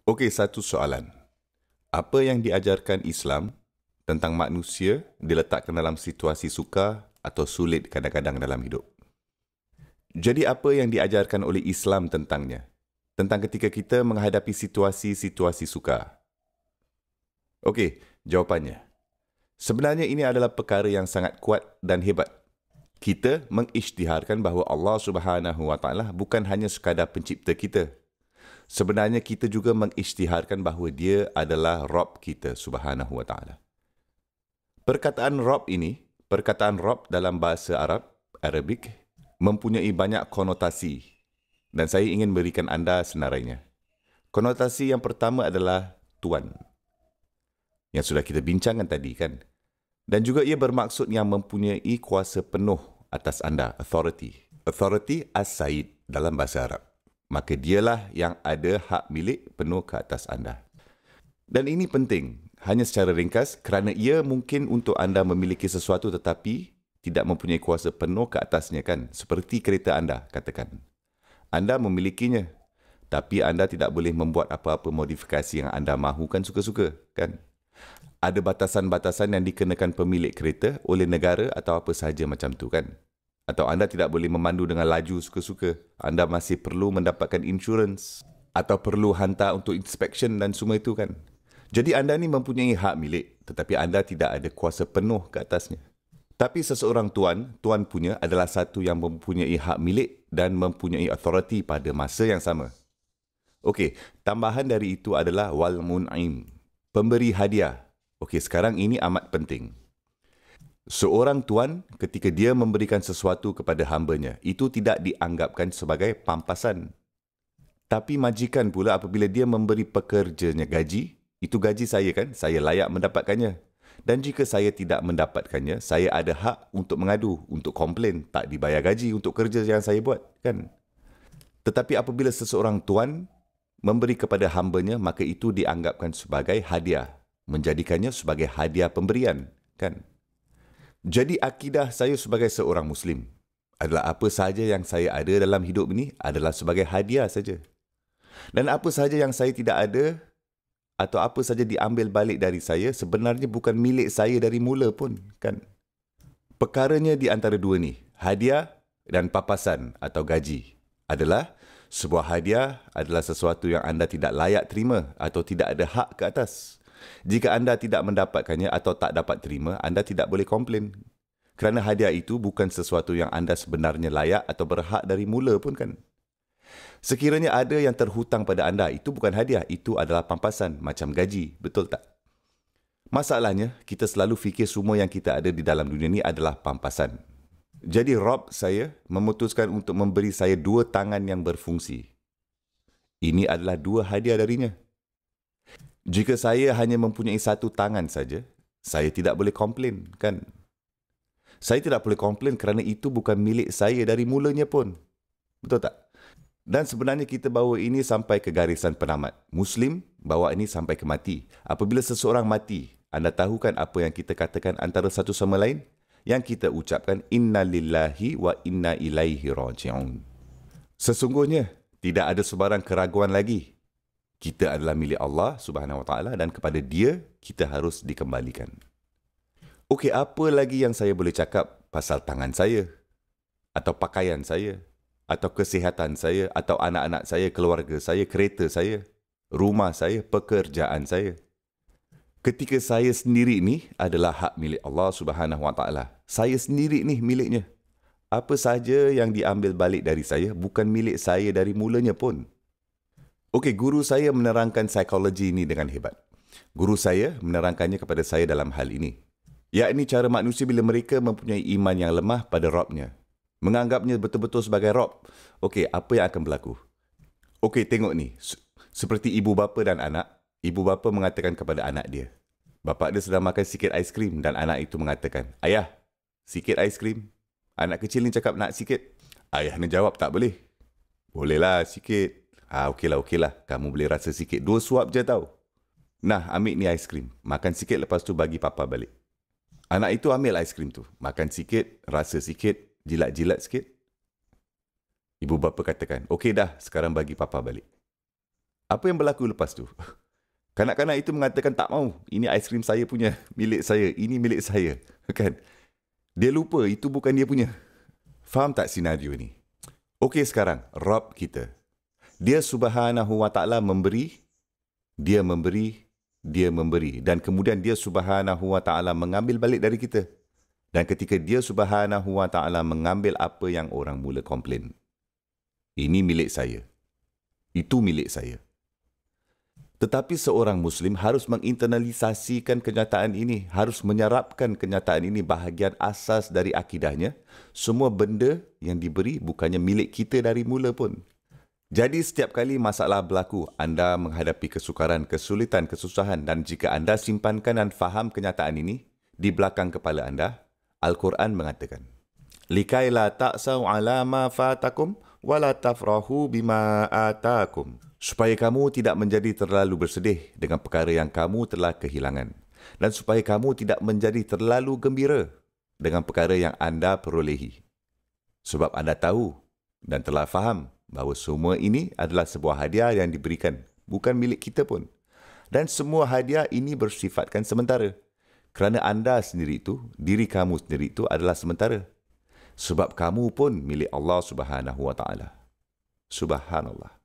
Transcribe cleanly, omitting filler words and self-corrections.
Okey, satu soalan. Apa yang diajarkan Islam tentang manusia diletakkan dalam situasi sukar atau sulit kadang-kadang dalam hidup? Jadi apa yang diajarkan oleh Islam tentangnya? Tentang ketika kita menghadapi situasi-situasi sukar. Okey, jawapannya. Sebenarnya ini adalah perkara yang sangat kuat dan hebat. Kita mengisytiharkan bahawa Allah Subhanahu Wa Taala bukan hanya sekadar pencipta kita. Sebenarnya kita juga mengisytiharkan bahawa dia adalah Rabb kita Subhanahu Wa Taala. Perkataan Rabb ini, perkataan Rabb dalam bahasa Arabik, mempunyai banyak konotasi dan saya ingin berikan anda senarainya. Konotasi yang pertama adalah Tuan, yang sudah kita bincangkan tadi kan. Dan juga ia bermaksud yang mempunyai kuasa penuh atas anda, authority. Authority as-Sayyid dalam bahasa Arab. Maka dialah yang ada hak milik penuh ke atas anda. Dan ini penting, hanya secara ringkas, kerana ia mungkin untuk anda memiliki sesuatu tetapi tidak mempunyai kuasa penuh ke atasnya kan. Seperti kereta anda, katakan. Anda memilikinya, tapi anda tidak boleh membuat apa-apa modifikasi yang anda mahukan suka-suka kan. Ada batasan-batasan yang dikenakan pemilik kereta oleh negara atau apa sahaja macam tu kan. Atau anda tidak boleh memandu dengan laju suka-suka. Anda masih perlu mendapatkan insurans. Atau perlu hantar untuk inspection dan semua itu kan. Jadi anda ni mempunyai hak milik. Tetapi anda tidak ada kuasa penuh ke atasnya. Tapi seseorang tuan punya adalah satu yang mempunyai hak milik dan mempunyai authority pada masa yang sama. Okey, tambahan dari itu adalah wal mun'im. Pemberi hadiah. Okey, sekarang ini amat penting. Seorang tuan ketika dia memberikan sesuatu kepada hambanya, itu tidak dianggapkan sebagai pampasan. Tapi majikan pula apabila dia memberi pekerjanya gaji, itu gaji saya kan, saya layak mendapatkannya. Dan jika saya tidak mendapatkannya, saya ada hak untuk mengadu, untuk komplain, tak dibayar gaji untuk kerja yang saya buat kan. Tetapi apabila seseorang tuan memberi kepada hambanya, maka itu dianggapkan sebagai hadiah. Menjadikannya sebagai hadiah pemberian kan. Jadi akidah saya sebagai seorang Muslim adalah apa sahaja yang saya ada dalam hidup ini adalah sebagai hadiah saja. Dan apa sahaja yang saya tidak ada atau apa sahaja diambil balik dari saya sebenarnya bukan milik saya dari mula pun kan. Perkaranya di antara dua ni, hadiah dan papasan atau gaji adalah sebuah hadiah adalah sesuatu yang anda tidak layak terima atau tidak ada hak ke atas. Jika anda tidak mendapatkannya atau tak dapat terima, anda tidak boleh komplain. Kerana hadiah itu bukan sesuatu yang anda sebenarnya layak atau berhak dari mula pun kan. Sekiranya ada yang terhutang pada anda, itu bukan hadiah, itu adalah pampasan macam gaji, betul tak? Masalahnya, kita selalu fikir semua yang kita ada di dalam dunia ini adalah pampasan. Jadi Rabb saya memutuskan untuk memberi saya dua tangan yang berfungsi. Ini adalah dua hadiah darinya. Jika saya hanya mempunyai satu tangan saja, saya tidak boleh komplain, kan? Saya tidak boleh komplain kerana itu bukan milik saya dari mulanya pun. Betul tak? Dan sebenarnya kita bawa ini sampai ke garisan penamat. Muslim bawa ini sampai ke mati. Apabila seseorang mati, anda tahu kan apa yang kita katakan antara satu sama lain? Yang kita ucapkan, Inna lillahi wa inna ilaihi raji'un. Sesungguhnya, tidak ada sebarang keraguan lagi. Kita adalah milik Allah Subhanahu Wa Taala dan kepada dia kita harus dikembalikan. Okey, apa lagi yang saya boleh cakap pasal tangan saya? Atau pakaian saya? Atau kesihatan saya? Atau anak-anak saya, keluarga saya, kereta saya? Rumah saya, pekerjaan saya? Ketika saya sendiri ni adalah hak milik Allah Subhanahu Wa Taala. Saya sendiri ni miliknya. Apa sahaja yang diambil balik dari saya bukan milik saya dari mulanya pun. Okey, guru saya menerangkan psikologi ini dengan hebat. Guru saya menerangkannya kepada saya dalam hal ini. Yakni cara manusia bila mereka mempunyai iman yang lemah pada Rabbnya. Menganggapnya betul-betul sebagai Rabb. Okey, apa yang akan berlaku? Okey, tengok ni. Seperti ibu bapa dan anak. Ibu bapa mengatakan kepada anak dia. Bapa dia sedang makan sikit aiskrim dan anak itu mengatakan, Ayah, sikit aiskrim. Anak kecil ni cakap nak sikit. Ayah ni jawab, tak boleh. Bolehlah sikit. Okeylah. Kamu boleh rasa sikit. 2 suap je tau. Nah, ambil ni aiskrim. Makan sikit lepas tu bagi papa balik. Anak itu ambil aiskrim tu. Makan sikit, rasa sikit, jilat-jilat sikit. Ibu bapa katakan, okey dah, sekarang bagi papa balik. Apa yang berlaku lepas tu? Kanak-kanak itu mengatakan tak mau. Ini aiskrim saya punya, milik saya. Ini milik saya. Kan? Dia lupa itu bukan dia punya. Faham tak senario ni? Okey sekarang, Rabb kita. Dia Subhanahu wa ta'ala memberi, dia memberi, dia memberi. Dan kemudian dia Subhanahu wa ta'ala mengambil balik dari kita. Dan ketika dia Subhanahu wa ta'ala mengambil apa yang orang mula komplain. Ini milik saya. Itu milik saya. Tetapi seorang Muslim harus menginternalisasikan kenyataan ini. Harus menyerapkan kenyataan ini bahagian asas dari akidahnya. Semua benda yang diberi bukannya milik kita dari mula pun. Jadi setiap kali masalah berlaku, anda menghadapi kesukaran, kesulitan, kesusahan dan jika anda simpankan dan faham kenyataan ini, di belakang kepala anda, Al-Quran mengatakan, "Likai la ta'sau ala ma fatakum wa la tafrahu bima atakum." Supaya kamu tidak menjadi terlalu bersedih dengan perkara yang kamu telah kehilangan. Dan supaya kamu tidak menjadi terlalu gembira dengan perkara yang anda perolehi. Sebab anda tahu dan telah faham bahawa semua ini adalah sebuah hadiah yang diberikan, bukan milik kita pun. Dan semua hadiah ini bersifatkan sementara. Kerana anda sendiri itu, diri kamu sendiri itu adalah sementara. Sebab kamu pun milik Allah Subhanahu wa ta'ala. Subhanallah.